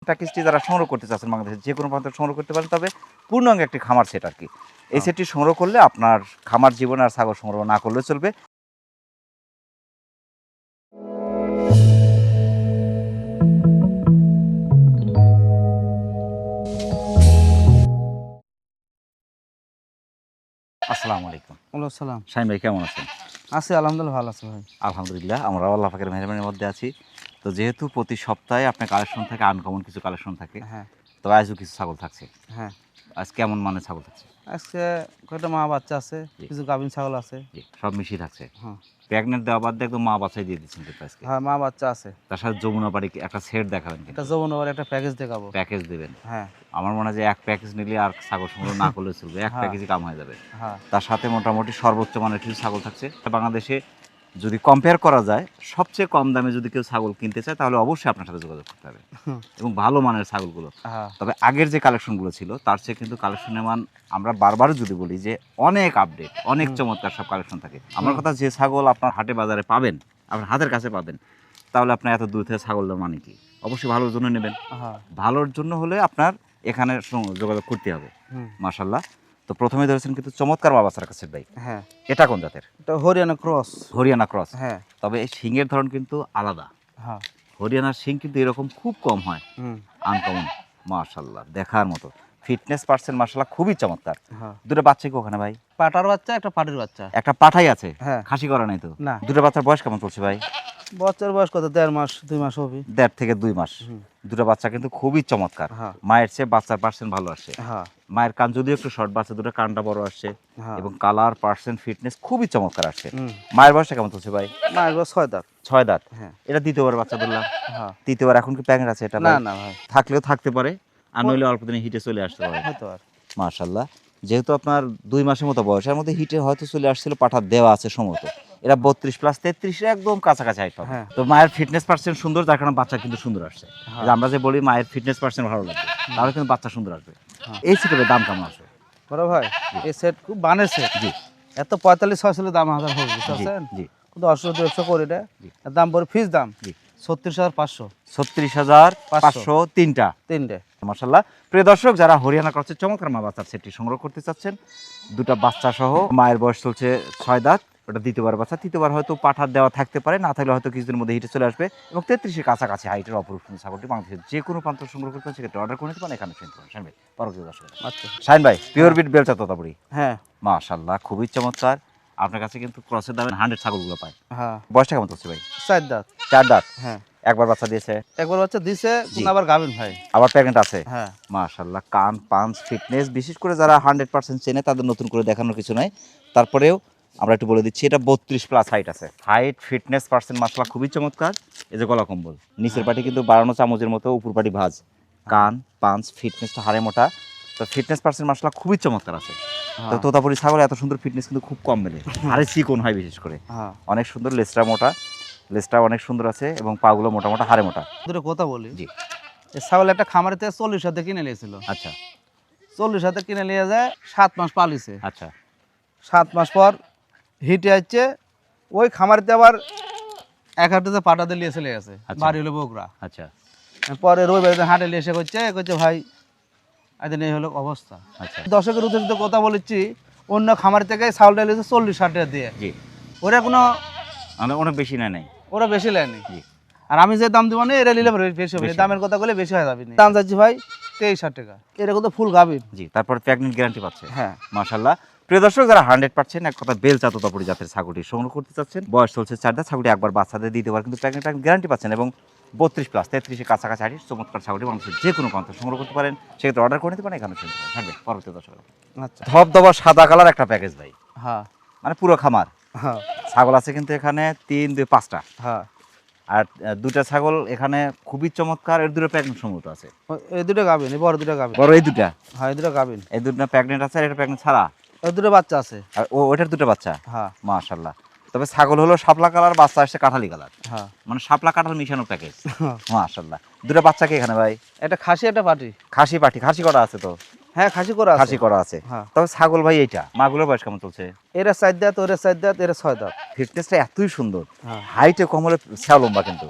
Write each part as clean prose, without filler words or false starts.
প্যাকেজটি যারা সংগ্রহ করতে চাচ্ছেন বাংলাদেশের যে কোনো প্রান্তে সংগ্রহ করতে পারেন, তবে পূর্ণাঙ্গ একটি খামার সেট আর কি। এই সেটটি সংগ্রহ করলে আপনার খামার জীবনে আর ছাগল সংগ্রহ না করলে চলবে। আসসালামু আলাইকুম। ওয়ালাইকুম সালাম। শাহিন ভাই কেমন আছেন? আছি আলহামদুলিল্লাহ, ভালো আছি ভাই। আলহামদুলিল্লাহ, আমরা আল্লাহ পাকের মেহরবানির মধ্যে আছি। তো যেহেতু প্রতি সপ্তাহে আপনার কালেকশন থাকে, আনকমন কিছু কালেকশন থাকে, হ্যাঁ তবে আজও কিছু ছাগল থাকছে। হ্যাঁ, আজ কেমন মানের ছাগল থাকছে? আজকে কয়টা মা বাচ্চা আছে, কিছু গাভিন ছাগল আছে। জি, সব মিশিয়ে থাকছে। হ্যাঁ প্রেগনেন্ট দেওয়া বাদ দিয়ে একদম মা বাচ্চাই দিয়ে দিচ্ছেন কিন্তু আজকে। হ্যাঁ, মা বাচ্চা আছে। তার সাথে যমুনা বাড়ি একটা সেট দেখাবেন, একটা যৌবন ওর একটা প্যাকেজ দেখাবো। প্যাকেজ দেবেন। হ্যাঁ আমার মনে হয় যে এক প্যাকেজ নিলে আর ছাগল সংগ্রহ না করলে চলবে, এক হ্যাঁ। প্যাকেজই কাম হয়ে যাবে। হ্যাঁ তার সাথে মোটামুটি সর্বোচ্চ মানের কিছু ছাগল থাকছে। বাংলাদেশে যদি কম্পেয়ার করা যায়, সবচেয়ে কম দামে যদি কেউ ছাগল কিনতে চায় তাহলে অবশ্যই আপনার সাথে যোগাযোগ করতে হবে, এবং ভালো মানের ছাগলগুলো। হ্যাঁ তবে আগের যে কালেকশনগুলো ছিল তার চেয়ে কিন্তু কালেকশনের মান আমরা বারবার যদি বলি যে অনেক আপডেট, অনেক চমৎকার সব কালেকশন থাকে। আমার কথা, যে ছাগল আপনার হাটে বাজারে পাবেন, আপনার হাতের কাছে পাবেন, তাহলে আপনার এত দূর থেকে ছাগল দেওয়া মানে কি? অবশ্যই ভালোর জন্য নেবেন। হ্যাঁ। ভালোর জন্য হলে আপনার এখানে যোগাযোগ করতে হবে। মাশাআল্লাহ। তো প্রথমে ধরেছেন কিন্তু চমৎকার বাবা স্যার কাছে ভাই। হ্যাঁ, এটা কোন জাতের? এটা হরিয়ানা ক্রস। হরিয়ানা ক্রস। হ্যাঁ তবে এই শিংয়ের ধরন কিন্তু আলাদা। হ্যাঁ। হরিয়ানার শিং কিন্তু এরকম খুব কম হয়, আনকমন। মাশাআল্লাহ, দেখার মতো ফিটনেস পার্সেন্ট মাশাআল্লাহ খুবই চমৎকার। হ্যাঁ, দুটো বাচ্চা কি ওখানে ভাই? পাটার বাচ্চা, একটা পাটির বাচ্চা। একটা পাঠাই আছে, হ্যাঁ। খাসি করা নাই তো? না। দুটো বাচ্চার বয়স কেমন চলছে ভাই? বাচ্চার বয়স কত, 1.5 মাস 2 মাস হবে। 1.5 থেকে 2 মাস। দুটো বাচ্চা কিন্তু খুবই চমৎকার। হ্যাঁ মায়ের চেয়ে বাচ্চার পার্সেন্ট ভালো আসছে। হ্যাঁ মায়ের কান যদিও একটু শর্ট, বাচ্চা দুটো কানটা বড় আসছে, হ্যাঁ। এবং কালার পার্সেন্ট ফিটনেস খুবই চমৎকার আসছে। মায়ের বয়সটা কেমন চলছে ভাই? মায়ের বয়স 6 দাঁত। 6 দাঁত। হ্যাঁ এটা দ্বিতীয়বার বাচ্চা ধরলাম। হ্যাঁ। তৃতীয়বার এখন কি প্যাকেট আছে এটা না ভাই? না ভাই, থাকলেও থাকতে পারে, আর নইলে অল্প দিনে হিটে চলে আসতে পারে। হয়তো আর। মাশাআল্লাহ, যেহেতু আপনার 2 মাসের মতো বয়স, এর মধ্যে হিটে হয়তো চলে আসছিল, পাঠা দেওয়া আছে সম্ভবত। এরা 32 প্লাস 33 এর একদম কাছাকাছি হাইট হবে। হ্যাঁ। তো মায়ের ফিটনেস পার্সেন্ট সুন্দর, যার কারণে বাচ্চা কিন্তু সুন্দর আসছে। হ্যাঁ। যে আমরা যে বলি মায়ের ফিটনেস পার্সেন্ট ভালো লাগবে, তাহলে কিন্তু বাচ্চা সুন্দর আসবে। এই সেটের দাম কেমন আসবে বড় ভাই? এই সেট খুব বানের সেট। জি এত 45-46 দাম হাজার হবে, বুঝতে জি পারছেন? জি। 10-150 করে এটা। এর দাম পড়ে ফিস দাম জি। 36,500। 36,500 তিনটা। 3টে। মাশাআল্লাহ। প্রিয় দর্শক, যারা হরিয়ানা ক্রসের চমৎকার মা বাচ্চার সেটটি সংগ্রহ করতে চাচ্ছেন, দুটো বাচ্চা সহ, মায়ের বয়স চলছে 6 দাঁত, ওটা দ্বিতীয়বার বাচ্চা। তৃতীয়বার হয়তো পাঠার দেওয়া থাকতে পারে, না থাকলে হয়তো কিছুদিনের মধ্যে হিটে চলে আসবে, এবং 33-এর কাছাকাছি হাইটের অপরূপ সুন্দর ছাগলটি বাংলাদেশের যে কোনো প্রান্ত সংগ্রহ করতে সেক্ষেত্রে অর্ডার করে নিতে পারেন, এখানে শুনতে পারেন। শাহিন ভাই, পরবর্তী দর্শক। আচ্ছা। শাহিন ভাই, পিওর বিট বেলচা তোতাপুরি। হ্যাঁ মাশাআল্লাহ, খুবই চমৎকার। আপনার কাছে কিন্তু ক্রসের দামে 100 ছাগলগুলো পায়। হ্যাঁ। বয়সটা কেমন চলছে ভাই? 4 দাঁত। 4 দাঁত। হ্যাঁ, একবার বাচ্চা দিয়েছে, একবার বাচ্চা দিছে, জি। কিন্তু আবার গাবেন ভাই। আবার প্রেগনেন্ট আছে। হ্যাঁ মাশাআল্লাহ, কান পাঞ্চ ফিটনেস, বিশেষ করে যারা 100% চেনে তাদের নতুন করে দেখানোর কিছু নাই। তারপরেও আমরা একটু বলে দিচ্ছি, এটা 32 প্লাস হাইট আছে। হাইট ফিটনেস পার্সেন্ট মাশাআল্লাহ খুবই চমৎকার। এই যে গলা কম্বল, নিচের পাটি কিন্তু বাড়ানো চামচের মতো, উপর পাটি ভাঁজ। কান পাঞ্চ ফিটনেসটা হাড়ে মোটা। তো ফিটনেস পার্সেন্ট মাশাআল্লাহ খুবই চমৎকার আছে। তো তোতাপুরি ছাগল এত সুন্দর ফিটনেস কিন্তু খুব কম মেলে, হাড়ে চিকন হয় বিশেষ করে। হ্যাঁ। অনেক সুন্দর, লেজটা মোটা, লেজটা অনেক সুন্দর আছে, এবং পাগুলো মোটা মোটা, হাড়ে মোটা। দুটো কথা বলি। জি। এই ছাগল একটা খামারে থেকে 40 হাতে কিনে নিয়েছিল। আচ্ছা 40 হাতে কিনে নিয়ে যায়, 7 মাস পালিছে। আচ্ছা 7 মাস পর হিটে আসছে, ওই খামারিতে আবার এক হাটে পাটা দিয়ে চলে গেছে। আচ্ছা। বাড়ি হলো বগুড়া। আচ্ছা পরে রবিবার হাটে এসে করছে ভাই আজ এই হলো অবস্থা। আচ্ছা। দর্শকের উদ্দেশ্যে কথা বলেছি, অন্য খামার থেকে চাউলটা নিয়েছে 40 টাকা দিয়ে। জি। ওরা কোনো, অনেক বেশি নেয় নাই। ওরা বেশি নেয়নি। জি। আর আমি যে দাম দিব না, এরা নিলে বেশি হবে। বেশি। দামের কথা বলে বেশি হয়ে যাবে না। দাম চাচ্ছি ভাই 23,000 টাকা। এরকম তো ফুল গাবিন। জি, তারপর প্রেগনেন্ট গ্যারান্টি পাচ্ছে। হ্যাঁ মাশাআল্লাহ। প্রিয় দর্শক, যারা 100% এক কথা বেলচা তোতাপুরি জাতের ছাগলটি সংগ্রহ করতে চাচ্ছেন, বয়স চলছে 4 দাঁত, ছাগলটি একবার বাচ্চাদের দ্বিতীয়বার কিন্তু প্রেগনেন্ট গ্যারান্টি পাচ্ছেন, এবং 32 প্লাস 33-এর কাছাকাছি হাইট চমৎকার ছাগলটি বাংলাদেশের যে কোনো প্রান্তে সংগ্রহ করতে পারেন, সেক্ষেত্রে অর্ডার করে নিতে পারেন, এখানে শুনতে পারেন। থাকবে পরবর্তী দর্শক। আচ্ছা। ধবধবা সাদা কালার একটা প্যাকেজ ভাই, হ্যাঁ মানে পুরো খামার। হ্যাঁ ছাগল আছে কিন্তু এখানে 3, 2, 5টা, হ্যাঁ। আর দুটা ছাগল এখানে খুবই চমৎকার। এর দুটো প্রেগনেন্ট সম্ভবত আছে। এই দুটো গাবিন, এই বড় দুটো গাবিন। বড় এই দুটা? হ্যাঁ এই দুটো গাবিন। এই দুটো প্রেগনেন্ট আছে, আর এটা প্রেগনেন্ট ছাড়া। এই দুটো বাচ্চা আছে। আর ওটার দুটো বাচ্চা। হ্যাঁ মাশাআল্লাহ। তবে ছাগল হলো শাপলা কালার, বাচ্চা আসছে কাঠালি কালার, হ্যাঁ। মানে শাপলা কাঁঠাল মিশানো প্যাকেজ। মাশাআল্লাহ। দুটো বাচ্চা কি এখানে ভাই? একটা খাসি একটা পাটি। খাসি পাটি, খাসি করা আছে তো? হ্যাঁ খাসি করা আছে। খাসি করা আছে। হ্যাঁ। তবে ছাগল ভাই এইটা, মাগুলোর বয়স কেমন চলছে? এরা 4 দাঁত, ওরা 4 দাঁত, এরা 6 দাঁত। ফিটনেসটা এতই সুন্দর, হ্যাঁ। হাইটে কম হলে ছাও লম্বা কিন্তু।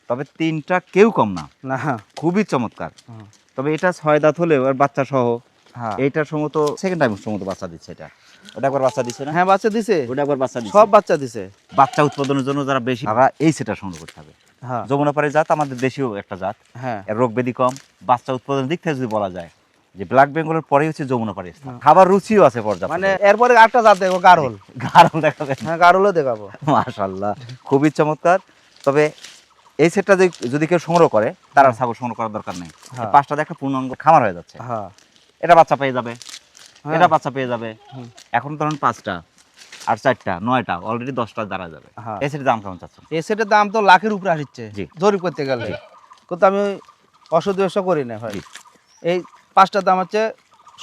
তবে তিনটা কেউ কম না, না। খুবই চমৎকার। হুম। তবে এটা 6 দাঁত হলেও আর বাচ্চা সহ হ্যাঁ এইটা সম্ভবত সেকেন্ড টাইম সম্ভবত বাচ্চা দিচ্ছে। এটা ওটা একবার বাচ্চা দিচ্ছে না? হ্যাঁ বাচ্চা দিছে, ওটা একবার বাচ্চা দিচ্ছে। সব বাচ্চা দিছে। বাচ্চা উৎপাদনের জন্য যারা বেশি, তারা এই সেটা সংগ্রহ করতে হবে। হ্যাঁ যমুনাপাড়ি জাত আমাদের দেশীয় একটা জাত, হ্যাঁ এর রোগ ব্যাধি কম, বাচ্চা উৎপাদনের দিক থেকে যদি বলা যায় যে ব্ল্যাক বেঙ্গলের পরেই হচ্ছে যমুনাপাড়ি। খাবার রুচিও আছে পর্যাপ্ত। মানে এরপরে একটা জাত দেখো গারল। গারল দেখাবেন? হ্যাঁ গারলও দেখাবো। মাশাআল্লাহ, খুবই চমৎকার। তবে এই সেটটা যদি কেউ সংগ্রহ করে, তার আর ছাগল সংগ্রহ করার দরকার নেই। হ্যাঁ। পাঁচটা দেখে পূর্ণাঙ্গ খামার হয়ে যাচ্ছে। হ্যাঁ এটা বাচ্চা পেয়ে যাবে, হ্যাঁ। এটা বাচ্চা পেয়ে যাবে। হুম। এখন ধরুন 5টা আর 4টা 9টা অলরেডি 10টা দাঁড়া যাবে। হ্যাঁ। এই সেটের দাম কেমন চাচ্ছেন? এই সেটের দাম তো লাখের উপরে আসছে জি। জরিপ করতে গেলে, কিন্তু আমি অসৎ ব্যবসা করি না ভাই। জি। এই পাঁচটার দাম হচ্ছে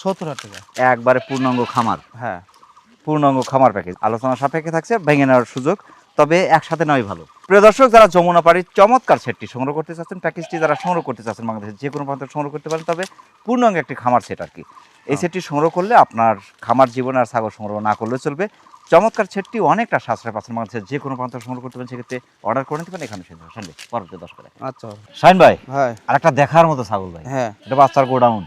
70,000 টাকা। একবারে পূর্ণাঙ্গ খামার, হ্যাঁ পূর্ণাঙ্গ খামার প্যাকেজ। আলোচনা সাপেক্ষে থাকছে, ভেঙে নেওয়ার সুযোগ, তবে একসাথে নয় ভালো। প্রিয় দর্শক, যারা যমুনাপাড়ির চমৎকার সেটটি সংগ্রহ করতে চাচ্ছেন, প্যাকেজটি যারা সংগ্রহ করতে চাচ্ছেন, বাংলাদেশের যে কোনো প্রান্ত সংগ্রহ করতে পারেন। তবে পূর্ণাঙ্গ একটি খামার সেট আর কি। এই সেটটি সংগ্রহ করলে আপনার খামার জীবনে আর ছাগল সংগ্রহ না করলেও চলবে। চমৎকার সেটটি অনেকটা সাশ্রয় পাচ্ছেন, বাংলাদেশের যে কোনো প্রান্ত সংগ্রহ করতে পারেন। সেক্ষেত্রে অর্ডার করে নিতে পারেন এখানে। শুনবে পরবর্তী দর্শক। আচ্ছা শাহিন ভাই, ভাই। আর একটা দেখার মতো ছাগল ভাই। হ্যাঁ এটা বাচ্চার গোডাউন।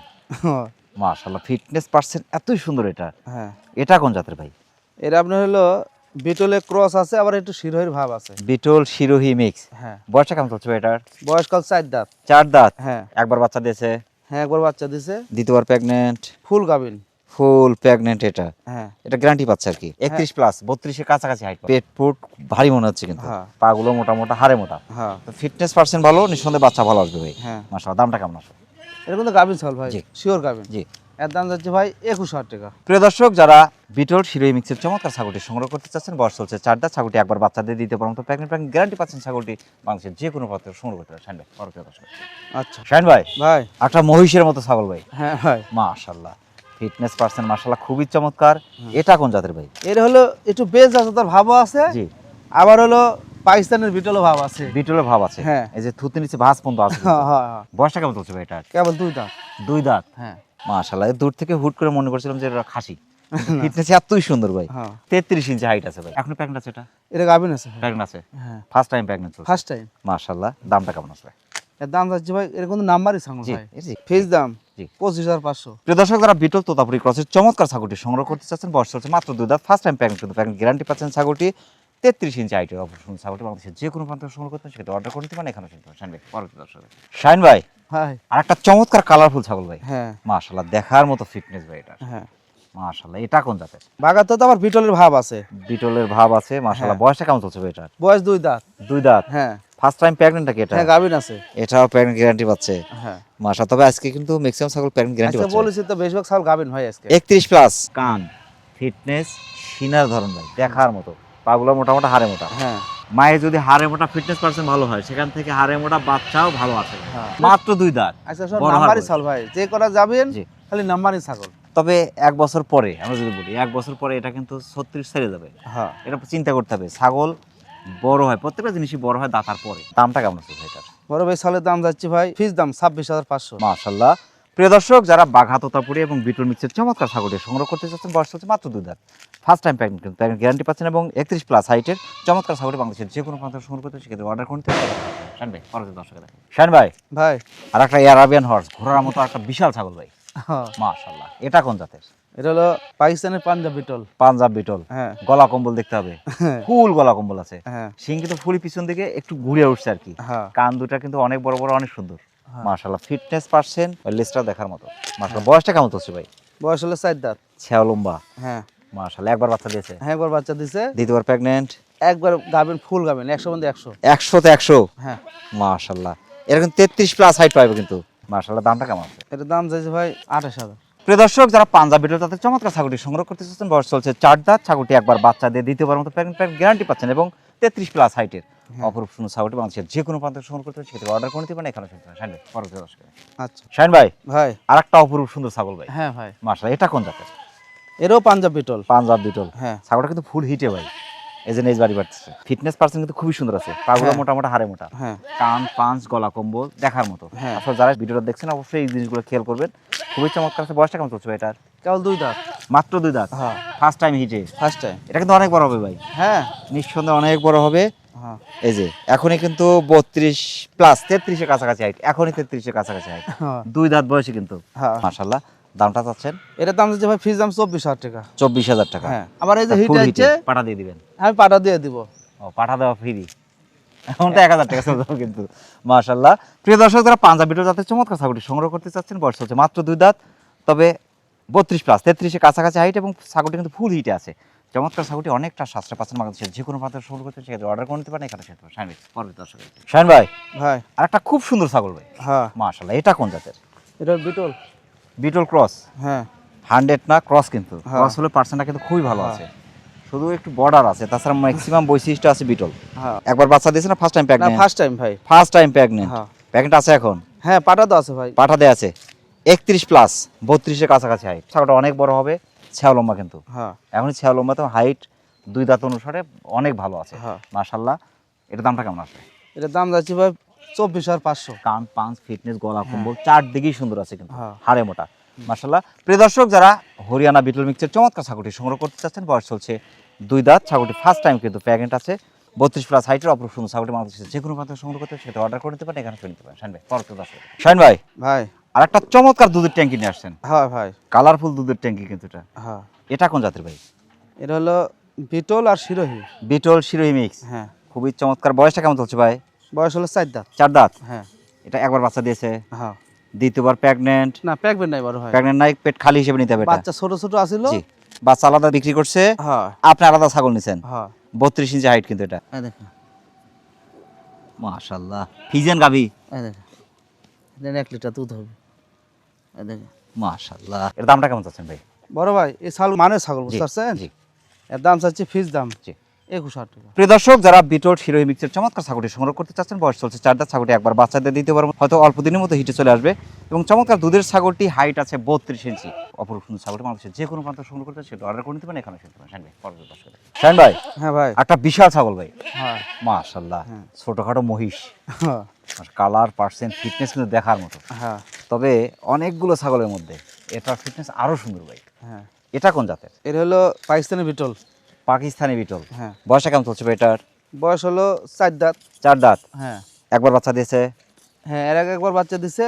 মাশাআল্লাহ, ফিটনেস পার্সেন্ট এতই সুন্দর। এটা হ্যাঁ এটা কোন জাতের ভাই? এটা আপনার হলো বিটলে ক্রস আছে, আবার একটু শিরোহির ভাব আছে। বিটল শিরোহী মিক্স। হ্যাঁ বয়সটা কেমন চলছে ভাই এটার? বয়সকাল 4 দাঁত। 4 দাঁত। হ্যাঁ একবার বাচ্চা দিয়েছে, হ্যাঁ একবার বাচ্চা দিছে, দ্বিতীয়বার প্রেগনেন্ট, ফুল গাবিন। ফুল প্রেগনেন্ট। এটা হ্যাঁ এটা গ্যারান্টি পাচ্ছে আর কি। 31 প্লাস, 32 এর কাছাকাছি হাইট। পেট ফুট ভারী মনে হচ্ছে, কিন্তু হ্যাঁ। পাগুলো মোটা মোটা, হাড়ে মোটা। হ্যাঁ তো ফিটনেস পার্সেন্ট ভালো, নিঃসন্দেহে বাচ্চা ভালো আসবে ভাই। হ্যাঁ মাশাআল্লাহ, দামটা কেমন আসবে? এরকম তো গাবিন ছাগল ভাই, জি। শিওর গাবিন। জি। এর দাম যাচ্ছে ভাই 21,000 টাকা। প্রিয় দর্শক, যারা বিটল শিরোহী মিক্সের চমৎকার ছাগলটি সংগ্রহ করতে চাচ্ছেন, বয়স চলছে 4 দাঁত, ছাগলটি একবার বাচ্চা দিয়ে দিতে পারেন। তো প্রেগনেন্ট গ্যারান্টি পাচ্ছেন। ছাগলটি বাংলাদেশের যে কোনো পাত্রে সংগ্রহ করতে পারেন। শাহিন ভাই, পরবর্তী দর্শক। আচ্ছা শাহিন ভাই, ভাই। একটা মহিষের মতো ছাগল ভাই। হ্যাঁ ভাই মাশাআল্লাহ, ফিটনেস পার্সেন্ট মাশাআল্লাহ খুবই চমৎকার। এটা কোন জাতের ভাই? এর হলো একটু বেজ আছে, তার ভাবও আছে। জি। আবার হলো পাকিস্তানের বিটলও ভাব আছে। বিটলের ভাব আছে। হ্যাঁ। এই যে থুতনি নিচে ভাঁজ পর্যন্ত আছে। হ্যাঁ হ্যাঁ হ্যাঁ। বয়সটা কেমন চলছে ভাই এটা? কেবল 2 দাঁত। 2 দাঁত। হ্যাঁ মাশাআল্লাহ, দূর থেকে হুট করে মনে করছিলাম যে এটা খাসি। ফিটনেস এতই সুন্দর ভাই। হ্যাঁ 33 ইঞ্চি হাইট আছে ভাই। এখন প্রেগনেন্ট আছে? এটা এটা গাবিন আছে। প্রেগনেন্ট আছে, হ্যাঁ ফার্স্ট টাইম প্রেগনেন্ট চলছে। First time. মাশাআল্লাহ, দামটা কেমন আসবে? এর দাম যাচ্ছে ভাই, এর কোনো নাম্বারই ছাগল জি, ভাই। জি। ফিস দাম জি। 25,500। প্রিয় দর্শক, যারা বিটল তোতাপুরি ক্রসের চমৎকার ছাগলটি সংগ্রহ করতে চাচ্ছেন, বয়স চলছে মাত্র 2 দাঁত, ফার্স্ট টাইম প্রেগনেন্ট, কিন্তু প্রেগনেন্ট গ্যারান্টি পাচ্ছেন। ছাগলটি 33 ইঞ্চি হাইটের অপশন। ছাগলটি বাংলাদেশের যে কোনো প্রান্ত সংগ্রহ করতে সেটা অর্ডার করে নিতে পারেন এখানে। শাহিন ভাই, পরবর্তী দর্শক। শাহিন ভাই, ভাই আর একটা চমৎকার কালারফুল ছাগল ভাই। হ্যাঁ মাশাআল্লাহ, দেখার মতো ফিটনেস ভাই এটা। হ্যাঁ। মাশাআল্লাহ, এটা কোন জাতের? বাগাতে তো আবার বিটলের ভাব আছে। বিটলের ভাব আছে। মাশাআল্লাহ, হ্যাঁ। বয়সটা কেমন চলছে ভাই এটার? বয়স 2 দাঁত। 2 দাঁত। হ্যাঁ ফার্স্ট টাইম প্রেগনেন্ট নাকি এটা? হ্যাঁ গাবিন আছে। এটাও প্রেগনেন্ট গ্যারান্টি পাচ্ছে। হ্যাঁ মাশাআল্লাহ, তবে আজকে কিন্তু ম্যাক্সিমাম ছাগল প্রেগনেন্ট গ্যারান্টি আচ্ছা পাচ্ছে। বলেছি তো বেশিরভাগ ছাগল গাবিন ভাই আজকে। 31 প্লাস। কান, ফিটনেস, সিনার ধরন ভাই দেখার মতো। পাগুলো মোটামুটি, হাড়ে মোটা। হ্যাঁ মায়ের যদি হাড়ে মোটা ফিটনেস পার্সেন্ট ভালো হয়, সেখান থেকে হাড়ে মোটা বাচ্চাও ভালো আছে। হ্যাঁ। মাত্র 2 দাঁত। আচ্ছা সব বড় নাম্বারই হাড় ছাগল ভাই, যে করা যাবেন জি। খালি নাম্বারই ছাগল। তবে 1 বছর পরে আমরা যদি বলি, 1 বছর পরে এটা কিন্তু 36 ছেড়ে যাবে। হ্যাঁ এটা চিন্তা করতে হবে। ছাগল বড় হয়, প্রত্যেকটা জিনিসই বড় হয় দাঁতার পরে। দামটা কেমন আছে এটার? বড় ভাই ছাগলের দাম যাচ্ছে ভাই, ফিস দাম 26,500। মাশাআল্লাহ। প্রিয় দর্শক, যারা বাঘা তোতাপুরি এবং বিটল মিক্সের চমৎকার ছাগলটি সংগ্রহ করতে চাচ্ছেন, বয়স হচ্ছে মাত্র 2 দাঁত, ফার্স্ট টাইম প্রেগনেন্ট, কিন্তু প্রেগনেন্ট গ্যারান্টি পাচ্ছেন। এবং 31 প্লাস হাইটের চমৎকার ছাগলটি বাংলাদেশের যে কোনো প্রান্ত সংগ্রহ করতে সেক্ষেত্রে অর্ডার করতে পারেন। শান ভাই, পরবর্তী দর্শকে দেখেন। শান ভাই, ভাই আর একটা অ্যারাবিয়ান হর্স, ঘোড়ার মতো একটা বিশাল ছাগল ভাই। হ্যাঁ মাশাআল্লাহ, এটা কোন জাতের? এটা হলো পাকিস্তানের পাঞ্জাব বিটল। পাঞ্জাব বিটল। হ্যাঁ গলা কম্বল দেখতে হবে, ফুল গলা কম্বল আছে। হ্যাঁ সিং কিন্তু ফুলি পিছন দিকে একটু ঘুরে উঠছে আর কি। হ্যাঁ কান দুটা কিন্তু অনেক বড় বড়, অনেক সুন্দর। হ্যাঁ। মাশাআল্লাহ, ফিটনেস পার্সেন্ট, লেজটা দেখার মতো। মাশাআল্লাহ, বয়সটা কেমন চলছে ভাই? বয়স হলো 4 দাঁত। ছেও লম্বা। হ্যাঁ মাশাআল্লাহ, একবার বাচ্চা দিয়েছে, হ্যাঁ একবার বাচ্চা দিছে, দ্বিতীয়বার প্রেগনেন্ট, একবার গাবিন, ফুল গাবিন, 100 মধ্যে 100। 100 তে 100। হ্যাঁ মাশাআল্লাহ, এরকম 33 প্লাস হাইট পাবে কিন্তু। মাশাআল্লাহ, দামটা কেমন আছে? এটার দাম যাচ্ছে ভাই 28,000। প্রিয় দর্শক, যারা পাঞ্জাব বিটল তাদের চমৎকার ছাগলটি সংগ্রহ করতে চাচ্ছেন, বয়স চলছে 4 দাঁত, ছাগলটি একবার বাচ্চা দিয়ে দ্বিতীয়বার মতো প্রেগনেন্ট গ্যারান্টি পাচ্ছেন। এবং 33 প্লাস হাইটের অপরূপ সুন্দর ছাগলটি বাংলাদেশের যে কোনো প্রান্তে সংগ্রহ করতে সেটা অর্ডার করে নিতে পারেন এখানে। শাহিন ভাই, পরবর্তী দর্শকে। আচ্ছা শাহিন ভাই, ভাই। আর একটা অপরূপ সুন্দর ছাগল ভাই। হ্যাঁ ভাই, মাশাআল্লাহ, এটা কোন জাতের? এরও পাঞ্জাব বিটল। পাঞ্জাব বিটল। হ্যাঁ ছাগলটা কিন্তু ফুল হিটে ভাই, এই যে নেজ বাড়ি বাড়তেছে। ফিটনেস পার্সেন্ট কিন্তু খুবই সুন্দর আছে, পাগুলো হ্যাঁ। মোটামোটা, হাড়ে মোটা, হ্যাঁ কান, পাঁচ, গলা কম্বল দেখার মতো। হ্যাঁ। আসলে যারা ভিডিওটা দেখছেন অবশ্যই এই জিনিসগুলো খেয়াল করবেন, খুবই চমৎকার আছে। বয়সটা কেমন চলছে ভাই এটার? কেবল 2 দাঁত। মাত্র 2 দাঁত। হ্যাঁ ফার্স্ট টাইম হিটে। First time. এটা কিন্তু অনেক বড় হবে ভাই, হ্যাঁ নিঃসন্দেহে অনেক বড় হবে। হ্যাঁ এই যে এখনই কিন্তু 32 প্লাস 33-এর কাছাকাছি হাইট, এখনই 33-এর কাছাকাছি হাইট, হ্যাঁ 2 দাঁত বয়সী কিন্তু। হ্যাঁ মাশাআল্লাহ, দামটা চাচ্ছেন এটার দাম হচ্ছে ভাই ফিস দাম 24,000 টাকা। 24,000 টাকা। হ্যাঁ আবার এই যে তা হিট full আছে, heat-এ পাঠা দিয়ে দিবেন। আমি পাটা দিয়ে দিব। ও, পাঠা দেওয়া ফ্রি, এখন তো 1000 টাকা চলে যাবে কিন্তু। মাশাআল্লাহ, প্রিয় দর্শক, যারা পাঞ্জাবি বিটল জাতের চমৎকার ছাগলটি সংগ্রহ করতে চাচ্ছেন, বয়স হচ্ছে মাত্র 2 দাঁত, তবে 32 প্লাস 33-এর কাছাকাছি হাইট এবং ছাগলটি কিন্তু ফুল হিটে আছে। চমৎকার ছাগলটি অনেকটা সাশ্রয় পাচ্ছেন বাংলাদেশের যে কোনো প্রান্তে সংগ্রহ করতে, সেক্ষেত্রে অর্ডার করে নিতে পারেন এখানে। শাইন ভাই, পরবর্তী দর্শক শাইন ভাই, ভাই আরেকটা খুব সুন্দর ছাগল ভাই। হ্যাঁ মাশাআল্লাহ, এটা কোন জাতের? এটা বিটল। Beetle cross? হ্যাঁ 100 না ক্রস, কিন্তু হ্যাঁ। ক্রস হলে পার্সেন্টটা কিন্তু খুবই ভালো হ্যাঁ। আছে, শুধু একটু বর্ডার আছে, তাছাড়া ম্যাক্সিমাম বৈশিষ্ট্য আছে বিটল। হ্যাঁ একবার বাচ্চা দিয়েছে না ফার্স্ট টাইম না প্রেগন্যান্ট? ফার্স্ট টাইম ভাই। First time pregnant. হ্যাঁ প্রেগন্যান্ট আছে এখন? হ্যাঁ পাটা তো আছে ভাই। পাঠা দেয়া আছে 31 প্লাস 32-এর কাছাকাছি হাইট, ছাগলটা অনেক বড় হবে, ছেও লম্বা কিন্তু হ্যাঁ এখনই ছেও লম্বা, তো হাইট 2 দাঁত অনুসারে অনেক ভালো আছে। হ্যাঁ মাশাআল্লাহ, এটার দামটা কেমন আছে? এটার দাম যাচ্ছে ভাই 24,500। কান পাঁচ ফিটনেস গলা কম্বল চারদিকেই সুন্দর আছে কিন্তু, হ্যাঁ। হাড়ে মোটা। মাশাআল্লাহ, প্রিয় দর্শক, যারা হরিয়ানা বিটল মিক্সের চমৎকার ছাগলটি সংগ্রহ করতে চাচ্ছেন, বয়স চলছে 2 দাঁত, ছাগলটি ফার্স্ট টাইম কিন্তু প্রেগন্যান্ট আছে, 32 প্লাস হাইটের অপর সুন্দর ছাগলটি বাংলাদেশে যে কোনো প্রান্তে সংগ্রহ করতে, সেটা অর্ডার করে নিতে পারেন এখানে, শুনে নিতে পারেন। শাইন ভাই, পরবর্তী দর্শক শাইন ভাই, ভাই আর একটা চমৎকার দুধের ট্যাঙ্কি নিয়ে আসছেন, হ্যাঁ ভাই কালারফুল দুধের ট্যাঙ্কি কিন্তু এটা। হ্যাঁ এটা কোন জাতের ভাই? এটা হলো বিটল আর শিরোহী। বিটল শিরোহী মিক্স, হ্যাঁ খুবই চমৎকার। বয়সটা কেমন চলছে ভাই? বয়স হলো 4 দাঁত। 4 দাঁত। হ্যাঁ এটা একবার বাচ্চা দিয়েছে, হ্যাঁ দ্বিতীয়বার প্রেগন্যান্ট? না প্যাকবেন নাই বড় ভাই, প্রেগন্যান্ট নাই, পেট খালি হিসেবে নিতে হবে এটা। বাচ্চা ছোট ছোট আছিল। জি, বাচ্চা আলাদা বিক্রি করছে, হ্যাঁ আপনি আলাদা ছাগল নিছেন। হ্যাঁ 32 ইঞ্চি হাইট কিন্তু এটা। এই দেখেন, মাশাআল্লাহ, ফিজিয়ান গাবি। এই দেখেন, এটা 1 লিটার দুধ হবে। এই দেখেন মাশাআল্লাহ, এর দামটা কেমন চাচ্ছেন ভাই? বড় ভাই এই ছাগল মানে ছাগল জি, বুঝতে পারছেন? জি। এর দাম চাচ্ছে ফিস দাম জি। 21,000 টাকা। প্রিয় দর্শক, যারা বিটল শিরোহী মিক্সের চমৎকার ছাগলটি সংগ্রহ করতে চাচ্ছেন, বয়স চলছে 4 দাঁত, ছাগলটি একবার বাচ্চাদের দিতে পারবেন, হয়তো অল্প দিনের মতো হিটে চলে আসবে, এবং চমৎকার দুধের ছাগলটি হাইট আছে 32 ইঞ্চি, অপরূপ সুন্দর ছাগলটি মানুষের যে কোনো প্রান্ত সংগ্রহ করতে, সেটা অর্ডার করে নিতে পারেন এখানে, শুনতে পারেন। শাইন ভাই, পরবর্তী দর্শক শাইন ভাই, হ্যাঁ ভাই একটা বিশাল ছাগল ভাই। হ্যাঁ মাশাআল্লাহ, হ্যাঁ। ছোটখাটো মহিষ, হ্যাঁ কালার পার্সেন্ট ফিটনেস কিন্তু দেখার মতো, হ্যাঁ তবে অনেকগুলো ছাগলের মধ্যে এটার ফিটনেস আরো সুন্দর ভাই। হ্যাঁ এটা কোন জাতের? এটা হলো পাকিস্তানি বিটল। পাকিস্তানি বিটল। হ্যাঁ বয়সটা কেমন চলছে ভাই এটার? বয়স হলো 4 দাঁত। 4 দাঁত। হ্যাঁ একবার বাচ্চা দিয়েছে, হ্যাঁ এর আগে একবার বাচ্চা দিছে,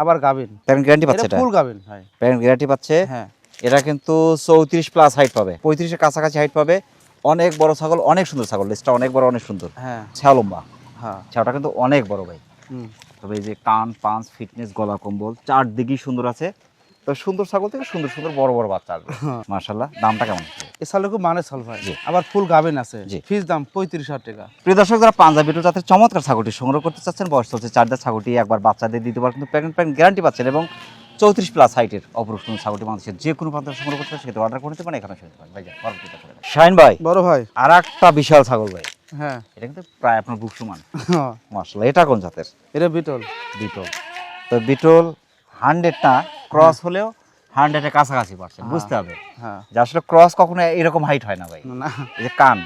আবার গাবিন। প্যারেন্ট গ্যারান্টি পাচ্ছে এটা এটা? ফুল গাবিন ভাই। প্যারেন্ট গ্যারান্টি পাচ্ছে। হ্যাঁ এটা কিন্তু 34 প্লাস হাইট পাবে, 35-এর কাছাকাছি হাইট পাবে, অনেক বড় ছাগল, অনেক সুন্দর ছাগল, লেজটা অনেক বড়, অনেক সুন্দর, হ্যাঁ ছাও লম্বা, হ্যাঁ ছাওটা কিন্তু অনেক বড় ভাই। হুম তবে এই যে কান পাঁচ ফিটনেস গলা কম্বল চারদিকেই সুন্দর আছে, তো সুন্দর ছাগল থেকে সুন্দর সুন্দর বড় বড় বাচ্চা আসবে। মাশাআল্লাহ, দামটা কেমন? এ ছাগল খুব মানে ছাগল ভাই। জি। আবার ফুল গাবিন আছে, জি। ফিস দাম 35,000 টাকা। প্রিয় দর্শক, যারা পাঞ্জাবি বিটল জাতের চমৎকার ছাগলটি সংগ্রহ করতে চাচ্ছেন, বয়স চলছে 4 দাঁত, ছাগলটি একবার বাচ্চাদের দিতে পারেন, কিন্তু প্রেগন্যান্ট গ্যারান্টি পাচ্ছেন, এবং 34 প্লাস হাইটের অপরূপ সুন্দর ছাগলটি বাংলাদেশের যে কোনো প্রান্তে সংগ্রহ করতে পারেন, সেটা অর্ডার করে নিতে পারেন এখানে, শুনতে পারেন। ভাই পরবর্তী দর্শক শাইন ভাই, বড় ভাই আর একটা বিশাল ছাগল ভাই, হ্যাঁ এটা কিন্তু প্রায় আপনার বুক সমান। হ্যাঁ, মাশাআল্লাহ, এটা কোন জাতের? এটা বিটল। বিটল। তো বিটল 100 না ক্রস হলেও 100-এর কাছাকাছি পাচ্ছেন, বুঝতে হবে হ্যাঁ যে আসলে ক্রস কখনো এরকম হাইট হয় না ভাই। না এই যে কান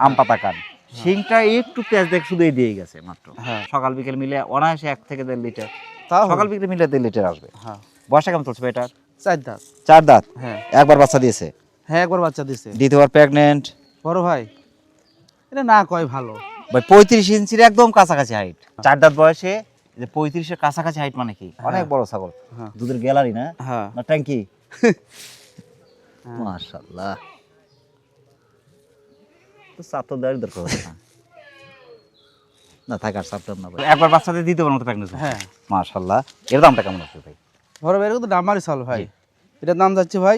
আম পাতা কান, শিংটা একটু পেঁয়াজ দেখ শুধু দিয়ে গেছে মাত্র, হ্যাঁ সকাল বিকেল মিলে অনায়াসে 1 থেকে 1.5 লিটার, তাও সকাল বিকেল মিলে 1.5 লিটার আসবে। হ্যাঁ বয়সটা কেমন চলছে ভাই এটার? 4 দাঁত। 4 দাঁত। হ্যাঁ একবার বাচ্চা দিয়েছে, হ্যাঁ একবার বাচ্চা দিছে। দ্বিতীয়বার প্রেগন্যান্ট। বড় ভাই এটা না কয় ভালো ভাই 35 ইঞ্চির একদম কাছাকাছি হাইট, 4 দাঁত বয়সে যে 35-এর কাছাকাছি হাইট মানে কি অনেক বড় ছাগল, হ্যাঁ দুধের গ্যালারি না, হ্যাঁ না ট্যাঙ্কি। হ্যাঁ। মাশাআল্লাহ, তো চাপ তো দেওয়ার দরকার হচ্ছে না, না থাক আর চাপটাম না ভাই, একবার বাচ্চাদের দিতে পারার মতো প্রেগন্যান্ট। হ্যাঁ মাশাআল্লাহ, এর দামটা কেমন আছে ভাই? বড় ভাই এটা তো দামারি ছাগল ভাই। এটার দাম যাচ্ছে ভাই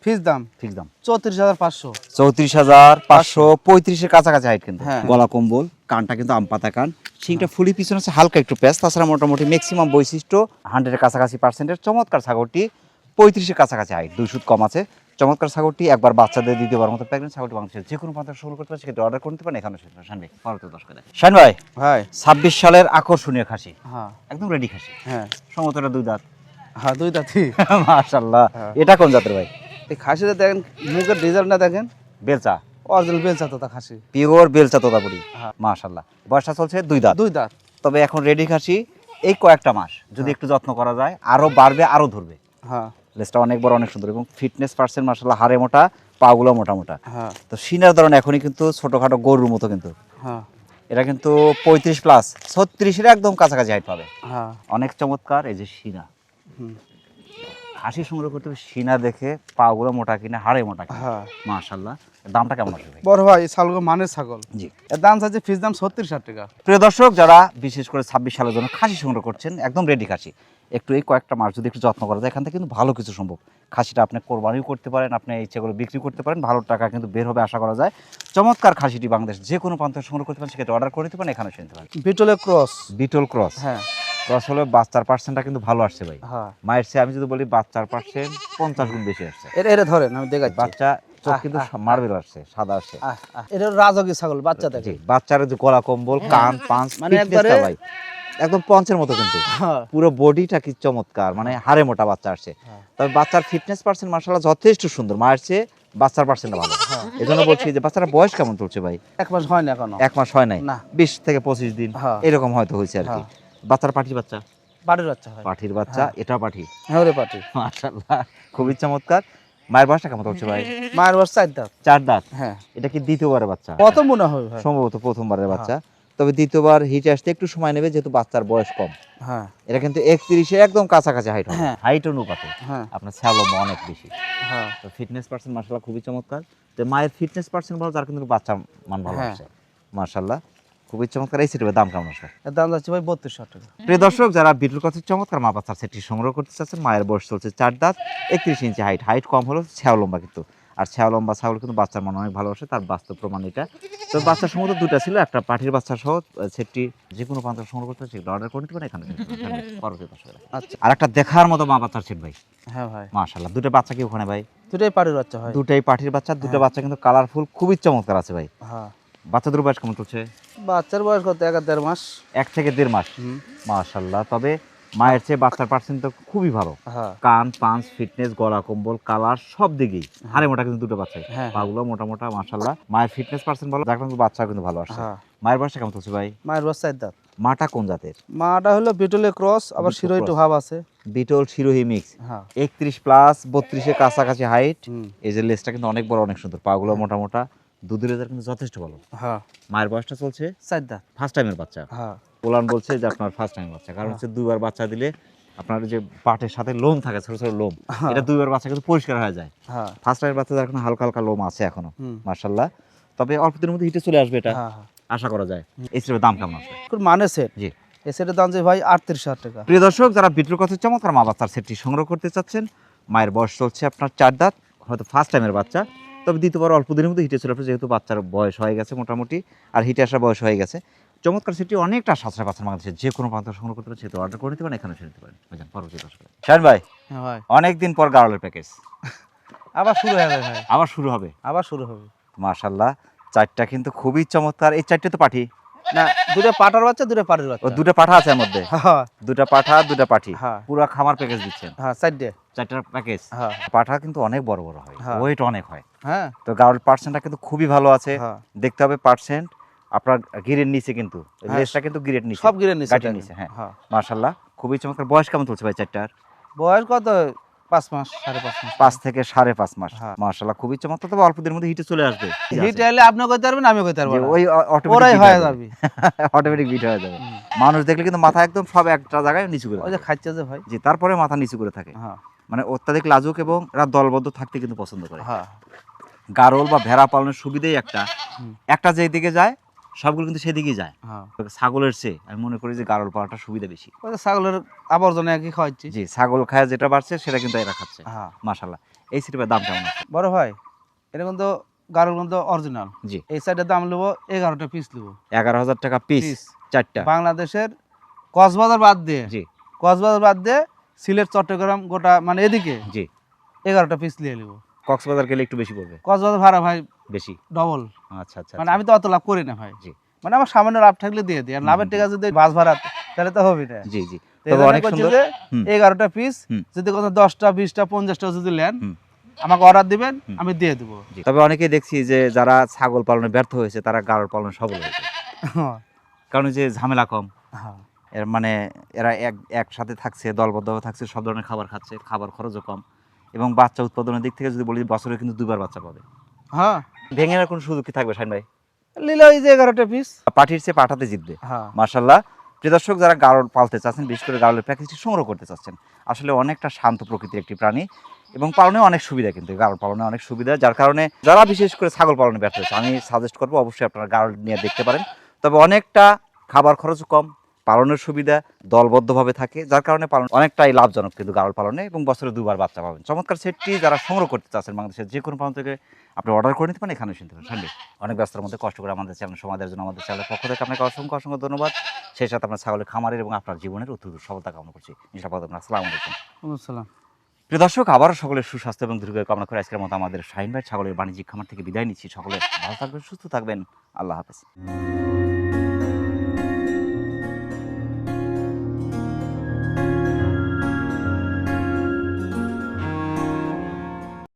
ফিস দাম ঠিক দাম 34,500। 34,500, 35-এর কাছাকাছি হাইট কিন্তু, হ্যাঁ। গলা কম্বল, কানটা কিন্তু আম পাতা কান, শিংটা ফুলি পিছনে আছে, হালকা একটু প্যাচ, তাছাড়া মোটামুটি ম্যাক্সিমাম বৈশিষ্ট্য 100-এর কাছাকাছি পার্সেন্টের চমৎকার ছাগলটি, 35-এর কাছাকাছি হাইট, 2 সুত কম আছে, চমৎকার ছাগলটি একবার বাচ্চাদের দ্বিতীয়বার মতো প্রেগন্যান্ট ছাগলটি বাংলাদেশের যে কোনো প্রান্তে সংগ্রহ করতে পারে, সেটা অর্ডার করতে পারেন এখানে। শাইন ভাই, পরবর্তী দর্শক শাইন ভাই, ভাই 26 সালের আকর্ষণীয় খাসি, হ্যাঁ একদম রেডি খাসি, হ্যাঁ সমতটা 2 দাঁত। হ্যাঁ 2 দাঁতই। মাশাআল্লাহ, হ্যাঁ। এটা কোন জাতের ভাই? এই খাসিটা দেখেন, মুখের ডিজাইনটা দেখেন, বেলচা, অরিজিনাল বেলচা তোতা খাসি। পিওর বেলচা তোতাপুরি। হ্যাঁ। মাশাআল্লাহ, বয়সটা চলছে 2 দাঁত। 2 দাঁত। তবে এখন রেডি খাসি, এই কয়েকটা মাস যদি একটু যত্ন করা যায় আরো বাড়বে, আরো ধরবে। হ্যাঁ লেজটা অনেক বড়, অনেক সুন্দর, এবং ফিটনেস পার্সেন্ট মাশাআল্লাহ, হাড়ে মোটা, পাগুলো মোটা মোটা। হ্যাঁ তো সিনার ধরন এখনই কিন্তু ছোটখাটো গরুর মতো কিন্তু, হ্যাঁ এটা কিন্তু 35 প্লাস 36-এর একদম কাছাকাছি হাইট পাবে। হ্যাঁ অনেক চমৎকার। এই যে সিনা, হুম, খাসি সংগ্রহ করতে হবে সিনা দেখে, পাগুলো মোটা কিনা, হাড়ে মোটা কিনা। হ্যাঁ মাশাআল্লাহ। দামটা কেমন আসবে ভাই? বড় ভাই এই ছাগলগুলো মানের ছাগল, জি। এর দাম চাচ্ছে ফিস দাম 36,000 টাকা। প্রিয় দর্শক, যারা বিশেষ করে 26 সালের জন্য খাসি সংগ্রহ করছেন, একদম রেডি খাসি, একটু এই কয়েকটা মাস যদি একটু যত্ন করা যায়, এখান থেকে কিন্তু ভালো কিছু সম্ভব। খাসিটা আপনি কোরবানিও করতে পারেন, আপনি ইচ্ছে করে বিক্রি করতে পারেন, ভালো টাকা কিন্তু বের হবে আশা করা যায়। চমৎকার খাসিটি বাংলাদেশ যে কোনো প্রান্ত সংগ্রহ করতে পারেন, সেক্ষেত্রে অর্ডার করে নিতে পারেন, এখানে এসে নিতে পারেন। বিটলের ক্রস, বিটল ক্রস। হ্যাঁ ক্রস হলে বাচ্চার পার্সেন্টটা কিন্তু ভালো আসছে ভাই। হ্যাঁ মায়ের চেয়ে আমি যদি বলি বাচ্চার পার্সেন্ট 50 গুণ বেশি আসছে। এটা ধরেন আমি দেখাচ্ছি। বাচ্চা চোখ কিন্তু মার্বেল আসছে, সাদা আসছে। এটা রাজকীয় ছাগল, বাচ্চা জি, দেখে বাচ্চার যে গলা কম্বল, কান, পাঁচ, মানে ফিটনেসটা একবারে- ভাই একদম পঞ্চের মতো কিন্তু। হ্যাঁ পুরো বডিটা কি চমৎকার, মানে হাড়ে মোটা বাচ্চা আসছে। হ্যাঁ। তবে বাচ্চার ফিটনেস পার্সেন্ট মাশাআল্লাহ যথেষ্ট সুন্দর, মায়ের চেয়ে বাচ্চার পার্সেন্ট ভালো। এই জন্য বলছি যে বাচ্চার বয়স কেমন চলছে ভাই? 1 মাস হয় না এখনো, 1 মাস হয় নাই, না। 20 থেকে 25 দিন হ্যাঁ। এরকম হয়তো হয়েছে আর কি। হ্যাঁ। বাচ্চার পাঠির বাচ্চা, বাড়ির বাচ্চা হয়। পাঠির বাচ্চা, এটা পাঠি। হ্যাঁ রে পাটি। মাশাআল্লাহ, খুবই চমৎকার। মায়ের বয়সটা কেমন চলছে ভাই? মায়ের বয়স 4 দাঁত। 4 দাঁত। হ্যাঁ এটা কি দ্বিতীয়বারের বাচ্চা? প্রথম মনে হয় ভাই। সম্ভবত প্রথমবারের বাচ্চা। তবে দ্বিতীয়বার হিটে আসতে একটু সময় নেবে, যেহেতু বাচ্চার বয়স কম। হ্যাঁ এটা কিন্তু 31-এর একদম কাছাকাছি হাইট হবে। হ্যাঁ। হাইট অনুপাতে হ্যাঁ আপনার স্যালম অনেক বেশি। হ্যাঁ তো ফিটনেস পার্সেন্ট মাশাআল্লাহ খুবই চমৎকার। তো মায়ের ফিটনেস পার্সেন্ট ভালো, তার কিন্তু বাচ্চা মান ভালো হ্যাঁ। আছে মাশাআল্লাহ, খুবই চমৎকার। এই সেটের দাম কেমন আসবে? এর দাম যাচ্ছে ভাই 32,000 টাকা। প্রিয় দর্শক, যারা বিটুল কথার চমৎকার মা বাচ্চার সেটটি সংগ্রহ করতে চাচ্ছেন, মায়ের বয়স চলছে 4 দাঁত, 31 ইঞ্চি হাইট, হাইট কম হলো ছ্যাও লম্বা কিন্তু। আর ছ্যাও লম্বা ছাগল কিন্তু বাচ্চার মান অনেক ভালোবাসে, তার বাস্তব প্রমাণ এটা। তো বাচ্চার সম্ভবত 2টা ছিল, একটা পাঠির বাচ্চা সহ। সেটটি যে কোনো প্রান্ত সংগ্রহ করতে সেটা অর্ডার করে নিতে পারেন, এখানে পরবর্তী দর্শক। আচ্ছা আর একটা দেখার মতো মা বাচ্চার সেট ভাই, হ্যাঁ ভাই, মাশাআল্লাহ। 2টা বাচ্চা কি ওখানে ভাই? দুটোই পাড়ির বাচ্চা হয়। দুটাই পাঠির বাচ্চা, 2টা বাচ্চা কিন্তু কালারফুল, খুবই চমৎকার আছে ভাই। হ্যাঁ বাচ্চাদের বয়স কেমন চলছে? বাচ্চার বয়স কত, 1.5 মাস। 1 থেকে 1.5 মাস। হুম, মাশাআল্লাহ। তবে মায়ের চেয়ে বাচ্চার পার্সেন্ট তো খুবই ভালো। হ্যাঁ কান, পাঁচ, ফিটনেস, গলা কম্বল, কালার সব দিকেই হাড়ে মোটা কিন্তু দুটো বাচ্চাই। হ্যাঁ। পাগুলো মোটা মোটা মাশাআল্লাহ। মায়ের ফিটনেস পার্সেন্ট ভালো, যার কারণে বাচ্চা কিন্তু ভালো আসছে। হ্যাঁ। মায়ের বয়সটা কেমন চলছে ভাই? মায়ের বয়স 4 দাঁত। মাটা কোন জাতের? মাটা হলো বিটলের ক্রস, আবার বিটল শিরো একটু cross। ভাব আছে। বিটল শিরোহী মিক্স। হ্যাঁ 31 প্লাস 32-এর কাছাকাছি হাইট। হুম, এই যে লেজটা কিন্তু অনেক বড়, অনেক সুন্দর, পাগুলো মোটা মোটা, দুধের রেজাল্ট কিন্তু যথেষ্ট ভালো। হ্যাঁ মায়ের বয়সটা চলছে 4 দাঁত। ফার্স্ট টাইমের বাচ্চা। হ্যাঁ পোলান বলছে যে আপনার ফার্স্ট টাইম বাচ্চা, কারণ হচ্ছে 2বার বাচ্চা দিলে আপনার যে পাটের সাথে লোম থাকে, ছোট ছোট লোম, এটা 2বার বাচ্চা কিন্তু পরিষ্কার হয়ে যায়। হ্যাঁ ফার্স্ট টাইমের বাচ্চা, যার এখন হালকা হালকা লোম আছে এখনো হুম, মাশাআল্লাহ। তবে অল্প দিনের মধ্যে হিটে চলে আসবে, এটা হ্যাঁ হ্যাঁ। আশা করা যায়। এই সেটের দাম কেমন আসবে? খুব মানে সেট, জি। এই সেটের দাম যে ভাই 38,000 টাকা। প্রিয় দর্শক, যারা বিটুল কথার চমৎকার মা বাচ্চার সেটটি সংগ্রহ করতে চাচ্ছেন, মায়ের বয়স চলছে আপনার 4 দাঁত, হয়তো ফার্স্ট টাইমের বাচ্চা, তবে দ্বিতীয়বার অল্প দিনের মধ্যে হিটে চলে আসবে, যেহেতু বাচ্চার বয়স হয়ে গেছে মোটামুটি, আর হিটে আসার বয়স হয়ে গেছে। চমৎকার সেটটি অনেকটা সাশ্রয় পাচ্ছেন বাংলাদেশের যে কোনো প্রান্ত সংগ্রহ করতে পারেন, সেহেতু অর্ডার করে নিতে পারেন, এখানে এসে নিতে পারেন। বুঝলেন? পরবর্তী দর্শক শাহিন ভাই, হ্যাঁ ভাই, অনেকদিন পর গাড়লের প্যাকেজ আবার শুরু হবে ভাই, আবার শুরু হবে। আবার শুরু হবে। মাশাআল্লাহ, 4টা কিন্তু খুবই চমৎকার। এই 4টে তো পাঠি, না দুটো পাটার বাচ্চা, দুটো পাড়ির ও বাচ্চা। 2টা পাঠা আছে এর মধ্যে? হ্যাঁ 2টা পাঠা, 2টা পাঠি, হ্যাঁ। পুরো খামার প্যাকেজ দিচ্ছেন। হ্যাঁ 4টে। 4টার প্যাকেজ। হ্যাঁ পাঠা কিন্তু অনেক বড় বড় হয়, হ্যাঁ। ওয়েট অনেক হয়। হ্যাঁ তো গাড়ল পার্সেন্টটা কিন্তু খুবই ভালো আছে। হ্যাঁ। দেখতে হবে পার্সেন্ট আপনার গিরের নিচে, কিন্তু হ্যাঁ, লেজটা কিন্তু গিরের নিচে, সব গিরের নিচে, গাঁটের নিচে। হ্যাঁ হ্যাঁ। মাশাআল্লাহ, খুবই চমৎকার। বয়স কেমন চলছে ভাই 4টার? বয়স কত, 5 মাস, 5.5 মাস। 5 থেকে 5.5 মাস। হ্যাঁ। মাশাআল্লাহ, খুবই চমৎকার। তবে অল্প দিনের মধ্যে হিটে চলে আসবে। হিট এলে আপনি কইতে পারবেন, আমিও কইতে পারবো যে না। ওই ওরাই অটোমেটিক হয়ে যাবে। অটোমেটিক বিট হয়ে যাবে। মানুষ দেখলে কিন্তু মাথা একদম সব একটা জায়গায় নিচু করে ওই যে থাকে। খাচ্ছে যে ভাই। জি, তারপরে মাথা নিচু করে থাকে, হ্যাঁ মানে অত্যাধিক লাজুক, এবং এরা দলবদ্ধ থাকতে কিন্তু পছন্দ করে। হ্যাঁ গারল বা ভেড়া পালনের সুবিধাই একটা, হুম। একটা যেদিকে যায় সবগুলো কিন্তু সেদিকেই যায়। হ্যাঁ। ছাগলের চেয়ে আমি মনে করি যে গারল পালাটা সুবিধা বেশি। ওই যে ছাগলের আবর্জনা একই খাওয়াচ্ছি। জি, ছাগল খায় যেটা বাড়ছে সেটা কিন্তু এরা খাচ্ছে। হ্যাঁ মাশাআল্লাহ। এই সিটের দাম কেমন আছে? বড় ভাই, এটা কিন্তু গাড়ুর কিন্তু অরিজিনাল। জি, এই সাইডের দাম নেবো 11টা পিস নেবো। 11,000 টাকা পিস, পিস। 4টা। বাংলাদেশের কক্সবাজার বাদ দিয়ে, জি কক্সবাজার বাদ দিয়ে সিলেট, চট্টগ্রাম, গোটা মানে এদিকে জি। 11টা পিস নিয়ে নেবো। কক্সবাজার গেলে একটু বেশি পড়বে। কক্সবাজার ভাড়া ভাই বেশি। ডবল। আচ্ছা আচ্ছা। মানে আমি তো অত লাভ করি না ভাই। জি মানে আমার সামান্য লাভ থাকলে দিয়ে দিই, আর লাভের টাকা যদি বাস ভাড়া তাহলে তো হবে না। জি জি। তো তবে এই অনেক জন্য সুন্দর। করছি যে হুম। 11টা পিস, হুম। যদি কোনো 10টা, 20টা, 50টা যদি নেন, হুম। আমাকে অর্ডার দিবেন, হুম। আমি দিয়ে দেবো। জি। তবে অনেকেই দেখছি যে যারা ছাগল পালনে ব্যর্থ হয়েছে, তারা গাড়ল পালনে সফল হয়েছে, কারণ এই যে ঝামেলা কম। হ্যাঁ এর মানে এরা একসাথে থাকছে, দলবদ্ধভাবে থাকছে, সব ধরনের খাবার খাচ্ছে, খাবার খরচও কম, এবং বাচ্চা উৎপাদনের দিক থেকে যদি বলি বছরে কিন্তু 2বার বাচ্চা পাবে। হ্যাঁ। ভেঙে নেওয়ার কোনো সুযোগ কি থাকবে শাহিন ভাই? নিলে ওই যে 11টা পিস। পাঠির চেয়ে পাঠাতে জিতবে। হ্যাঁ মাশাল্লাহ। প্রিয় দর্শক, যারা গাড়ল পালতে চাচ্ছেন, বিশেষ করে গাড়লের প্যাকেজটি সংগ্রহ করতে চাচ্ছেন, আসলে অনেকটা শান্ত প্রকৃতির একটি প্রাণী এবং পালনে অনেক সুবিধা, কিন্তু গাড়ল পালনে অনেক সুবিধা, যার কারণে যারা বিশেষ করে ছাগল পালনে ব্যর্থ হচ্ছে, আমি সাজেস্ট করবো অবশ্যই আপনারা গাড়ল নিয়ে দেখতে পারেন। তবে অনেকটা খাবার খরচ কম, পালনের সুবিধা, দলবদ্ধভাবে থাকে, যার কারণে পালন অনেকটাই লাভজনক কিন্তু গাড়ল পালনে, এবং বছরে 2বার বাচ্চা পাবেন। চমৎকার সেটটি যারা সংগ্রহ করতে চাচ্ছেন, বাংলাদেশের যে কোনো প্রান্ত থেকে আপনি অর্ডার করে নিতে পারেন, এখানে শুনতে পারেন। সামনে অনেক ব্যস্ততার মধ্যে কষ্ট করে আমাদের চ্যানেল সময় দেওয়ার জন্য আমাদের চ্যানেলের পক্ষ থেকে আপনাকে অসংখ্য অসংখ্য ধন্যবাদ। সেই সাথে আপনার ছাগলের খামারের এবং আপনার জীবনের অত্যন্ত সফলতা কামনা করছি। ইনশাআল্লাহ। আসসালামু আলাইকুম। আসসালাম। প্রিয় দর্শক, আবারও সকলের সুস্বাস্থ্য এবং দীর্ঘায়ু কামনা করে আজকের মতো আমাদের শাহিন ভাই ছাগলের বাণিজ্যিক খামার থেকে বিদায় নিচ্ছি। সকলে ভালো থাকবেন, সুস্থ থাকবেন। আল্লাহ হাফেজ।